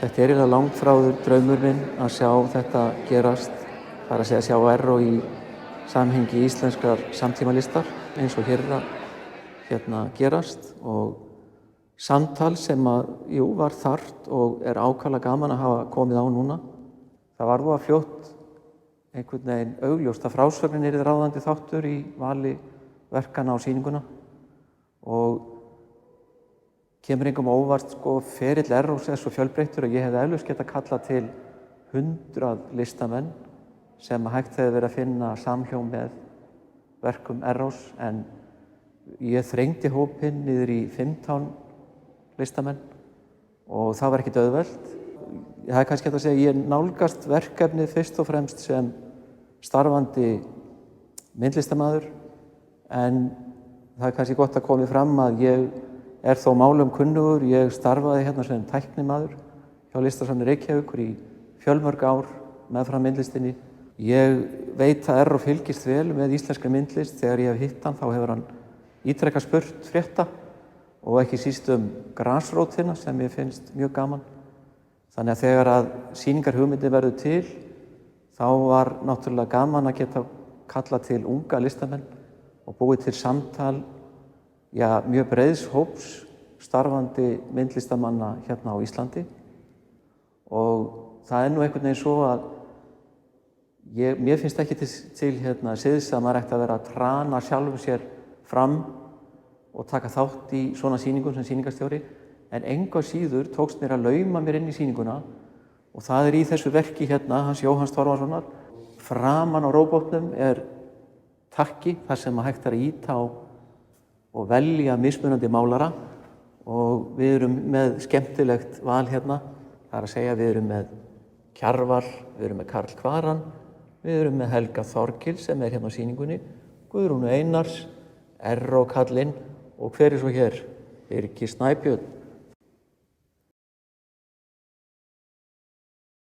Þetta eiginlega langþráður draumur minn að sjá þetta gerast, það er að segja sjá Erró í samhengi íslenskrar samtímalistar eins og hér er að gerast og samtal sem var þarft og ákaflega gaman að hafa komið á núna. Það var voða fljótt einhvern veginn augljóst að frásögnin yrði ráðandi þáttur í vali verkanna á sýninguna og kemur engum óvart ferill Errós er svo fjölbreyttur og ég hefði eflaust getað kallað til 100 listamenn sem hægt hefði verið að finna samhljóm með verkum Errós en ég þrengdi hópinn niður í 15 listamenn og það var ekkert auðvelt. Það er kannski hægt að segja að ég nálgast verkefnið fyrst og fremst sem starfandi myndlistamaður en það er kannski gott að koma fram að ég er þó málum kunnugur. Ég starfaði hérna sem tæknimaður hjá Listasafni Reykjavíkur í fjölmörg ár meðfram myndlistinni. Ég veit að Erró fylgist vel með íslenskri myndlist. Þegar ég hef hitt hann þá hefur hann ítrekað spurt frétta og ekki síst grasrótina sem ég finnst mjög gaman. Þannig að þegar að sýningarhugmyndin verður til þá var náttúrulega gaman að geta kallað til unga listamenn og búið til samtal mjög breiðs hóps starfandi myndlistamanna hérna á Íslandi og það er nú einhvern veginn svo að mér finnst ekki til siðs að maður ætti að vera að trana sjálfum sér fram og taka þátt í svona sýningum sem sýningarstjóri en engu að síður tókst mér að lauma mér inn í sýninguna og það er í þessu verki hérna hans Jóhanns Þorvaldssonar. Framan á róbotnum er takki þar sem hægt er að ýta á og velja mismunandi málara og við erum með skemmtilegt val hérna. Það er að segja við erum með Kjarval, við erum með Karl Kvaran, við erum með Helga Þorkil sem er hérna á sýningunni, Guðrúnu Einars, Erró kallinn og hver er svo hér? Birgir Snæbjörn.